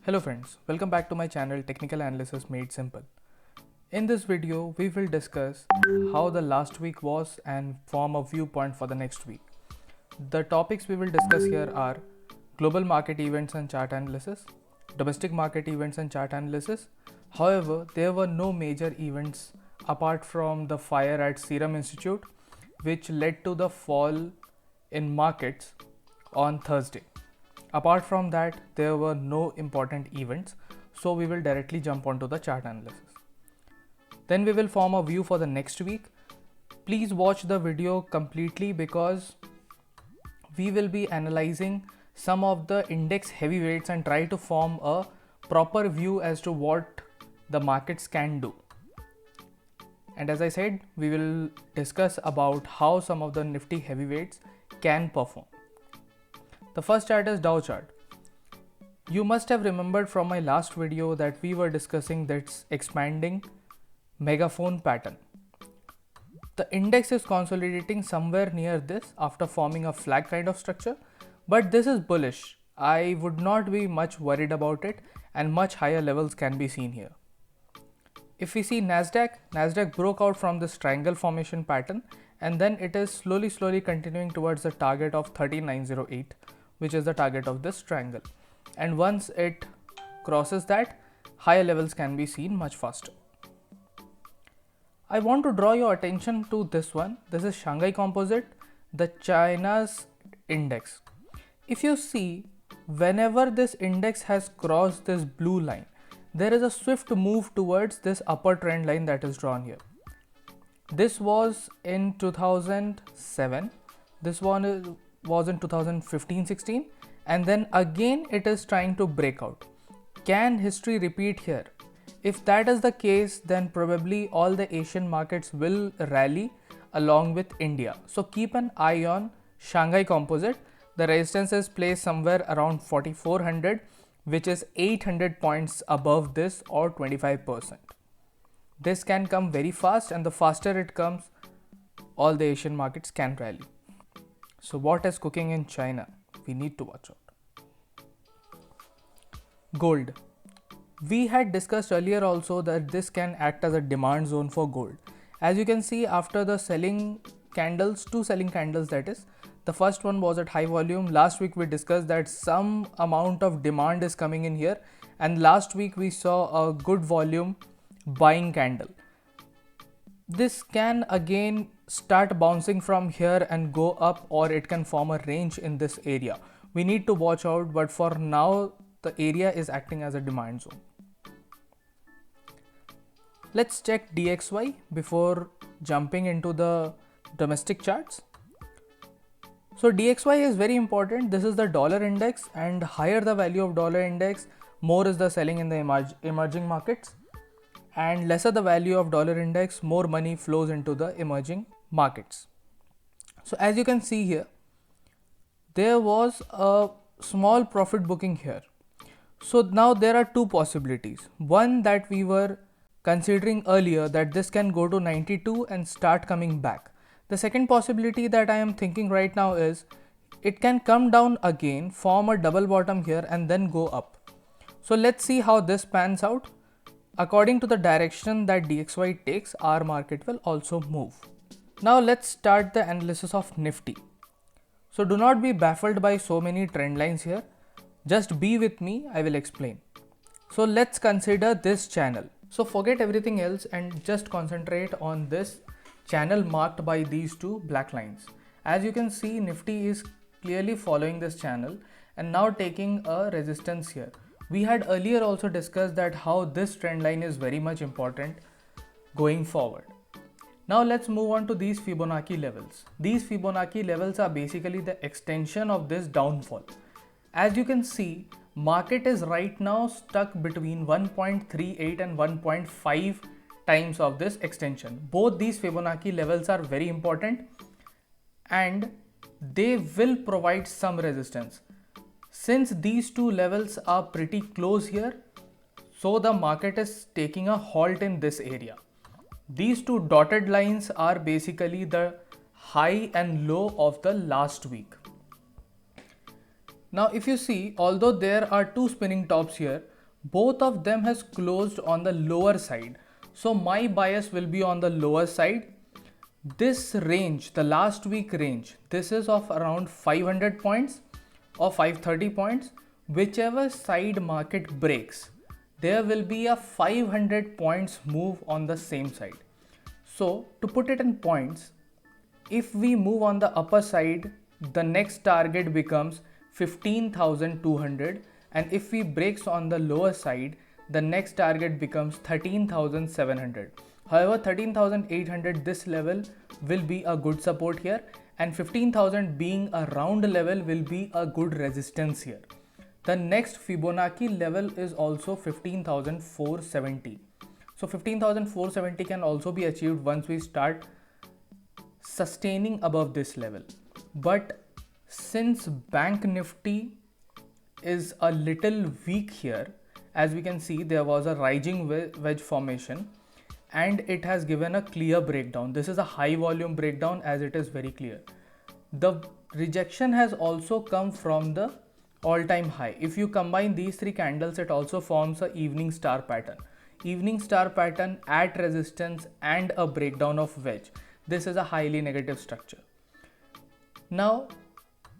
Hello friends, welcome back to my channel Technical Analysis Made Simple. In this video, we will discuss how the last week was and form a viewpoint for the next week. The topics we will discuss here are global market events and chart analysis, domestic market events and chart analysis. However, there were no major events apart from the fire at Serum Institute, which led to the fall in markets on Thursday. Apart from that, there were no important events, so we will directly jump onto the chart analysis. Then we will form a view for the next week. Please watch the video completely because we will be analyzing some of the index heavyweights and try to form a proper view as to what the markets can do. And as I said, we will discuss about how some of the nifty heavyweights can perform. The first chart is Dow chart. You must have remembered from my last video that we were discussing this expanding megaphone pattern. The index is consolidating somewhere near this after forming a flag kind of structure, but this is bullish. I would not be much worried about it and much higher levels can be seen here. If we see Nasdaq broke out from this triangle formation pattern and then it is slowly continuing towards the target of 13908, which is the target of this triangle. And once it crosses that, higher levels can be seen much faster. I want to draw your attention to this one. This is Shanghai Composite, the China's index. If you see, whenever this index has crossed this blue line, there is a swift move towards this upper trend line that is drawn here. This was in 2007. This one was in 2015-16, and then again it is trying to break out. Can history repeat here? If that is the case, then probably all the Asian markets will rally along with India. So keep an eye on Shanghai Composite. The resistance is placed somewhere around 4400, which is 800 points above this or 25%. This can come very fast, and the faster it comes, all the Asian markets can rally. So what is cooking in China? We need to watch out. Gold. We had discussed earlier also that this can act as a demand zone for gold. As you can see, after the selling candles, two selling candles that is, the first one was at high volume. Last week we discussed that some amount of demand is coming in here, and last week we saw a good volume buying candle. This can again start bouncing from here and go up, or it can form a range in this area. We need to watch out, but for now the area is acting as a demand zone. Let's check DXY before jumping into the domestic charts. So DXY is very important. This is the dollar index, and higher the value of dollar index, more is the selling in the emerging markets, and lesser the value of dollar index, more money flows into the emerging markets. So as you can see here, there was a small profit booking here. So now there are two possibilities. One that we were considering earlier, that this can go to 92 and start coming back. The second possibility that I am thinking right now is it can come down again, form a double bottom here and then go up. So let's see how this pans out. According to the direction that DXY takes, our market will also move. Now let's start the analysis of Nifty. So do not be baffled by so many trend lines here. Just be with me, I will explain. So let's consider this channel. So forget everything else and just concentrate on this channel marked by these two black lines. As you can see, Nifty is clearly following this channel and now taking a resistance here. We had earlier also discussed that how this trend line is very much important going forward. Now let's move on to these Fibonacci levels. These Fibonacci levels are basically the extension of this downfall. As you can see, market is right now stuck between 1.38 and 1.5 times of this extension. Both these Fibonacci levels are very important and they will provide some resistance. Since these two levels are pretty close here, so the market is taking a halt in this area. These two dotted lines are basically the high and low of the last week. Now if you see, although there are two spinning tops here, both of them has closed on the lower side. So my bias will be on the lower side. This range, the last week range, this is of around 500 points or 530 points. Whichever side market breaks, there will be a 500 points move on the same side. So to put it in points, if we move on the upper side, the next target becomes 15,200, and if we breaks on the lower side, the next target becomes 13,700. However, 13,800, this level will be a good support here, and 15,000 being a round level will be a good resistance here. The next Fibonacci level is also 15,470. So 15,470 can also be achieved once we start sustaining above this level. But since Bank Nifty is a little weak here, as we can see, there was a rising wedge formation and it has given a clear breakdown. This is a high volume breakdown, as it is very clear. The rejection has also come from the all-time high. If you combine these three candles, it also forms a evening star pattern. Evening star pattern at resistance and a breakdown of wedge. This is a highly negative structure. Now,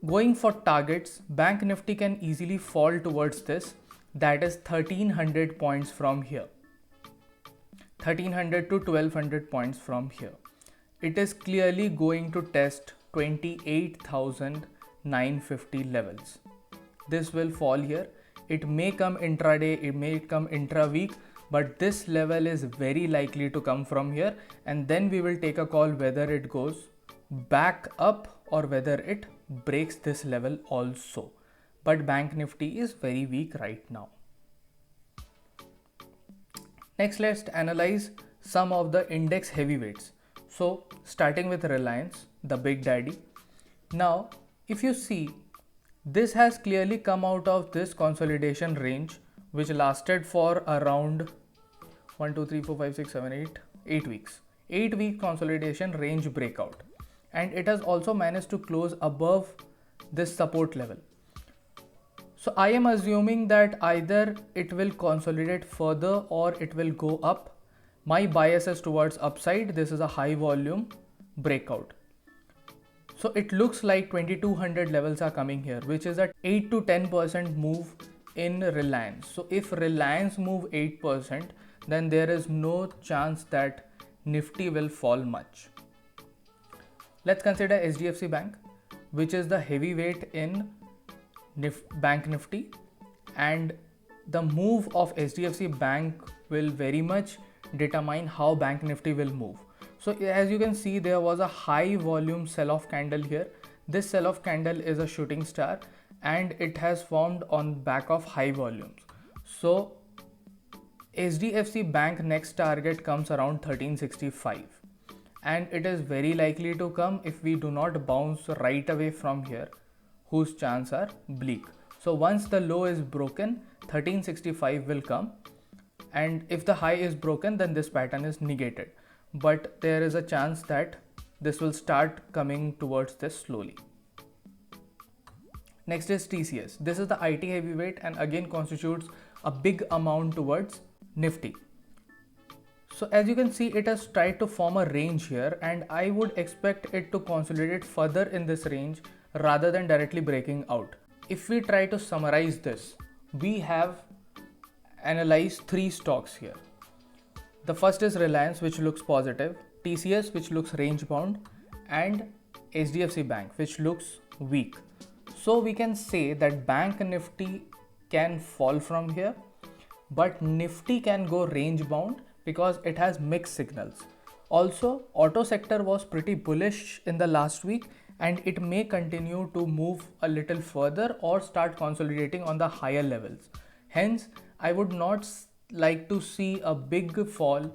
going for targets, Bank Nifty can easily fall towards this, that is 1300 points from here. 1300 to 1200 points from here. It is clearly going to test 28,950 levels. This will fall here. It may come intraday, it may come intra-week, but this level is very likely to come from here, and then we will take a call whether it goes back up or whether it breaks this level also. But Bank Nifty is very weak right now. Next, let's analyze some of the index heavyweights. So starting with Reliance, the big daddy. Now, if you see, this has clearly come out of this consolidation range, which lasted for around 8 weeks. 8-week consolidation range breakout. And it has also managed to close above this support level. So I am assuming that either it will consolidate further or it will go up. My bias is towards upside. This is a high volume breakout. So it looks like 2200 levels are coming here, which is at 8 to 10% move in Reliance. So if Reliance move 8%, then there is no chance that Nifty will fall much. Let's consider HDFC Bank, which is the heavyweight in Bank Nifty, and the move of HDFC Bank will very much determine how Bank Nifty will move. So as you can see, there was a high volume sell-off candle here. This sell-off candle is a shooting star and it has formed on back of high volumes. So HDFC Bank next target comes around 1365, and it is very likely to come if we do not bounce right away from here, whose chances are bleak. So once the low is broken, 1365 will come, and if the high is broken, then this pattern is negated. But there is a chance that this will start coming towards this slowly. Next is TCS. This is the IT heavyweight and again constitutes a big amount towards Nifty. So as you can see, it has tried to form a range here, and I would expect it to consolidate further in this range rather than directly breaking out. If we try to summarize this, we have analyzed three stocks here. The first is Reliance, which looks positive, TCS, which looks range bound, and HDFC Bank, which looks weak. So we can say that Bank Nifty can fall from here, but Nifty can go range bound because it has mixed signals. Also, auto sector was pretty bullish in the last week, and it may continue to move a little further or start consolidating on the higher levels. Hence, I would not like to see a big fall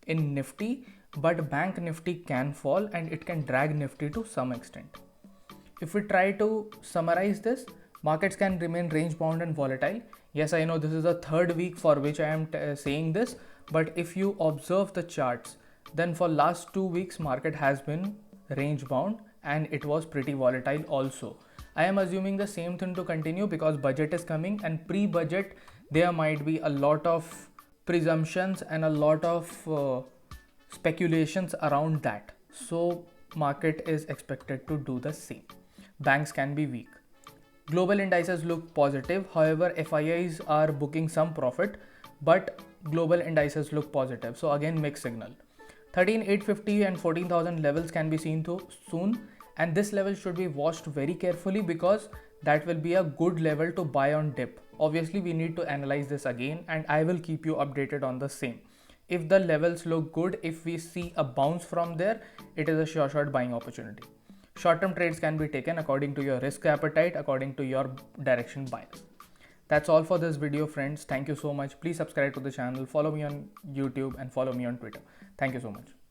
in Nifty, but Bank Nifty can fall and it can drag Nifty to some extent. If we try to summarize this, markets can remain range bound and volatile. Yes, I know this is the third week for which I am saying this, but if you observe the charts, then for last 2 weeks market has been range bound and it was pretty volatile also. I am assuming the same thing to continue because budget is coming, and pre-budget there might be a lot of presumptions and a lot of speculations around that. So market is expected to do the same. Banks can be weak. Global indices look positive. However, FIIs are booking some profit, but global indices look positive. So again, mixed signal. 13,850 and 14,000 levels can be seen soon, and this level should be watched very carefully because that will be a good level to buy on dip. Obviously, we need to analyze this again, and I will keep you updated on the same. If the levels look good, if we see a bounce from there, it is a sure shot buying opportunity. Short-term trades can be taken according to your risk appetite, according to your direction bias. That's all for this video, friends. Thank you so much. Please subscribe to the channel, follow me on YouTube, and follow me on Twitter. Thank you so much.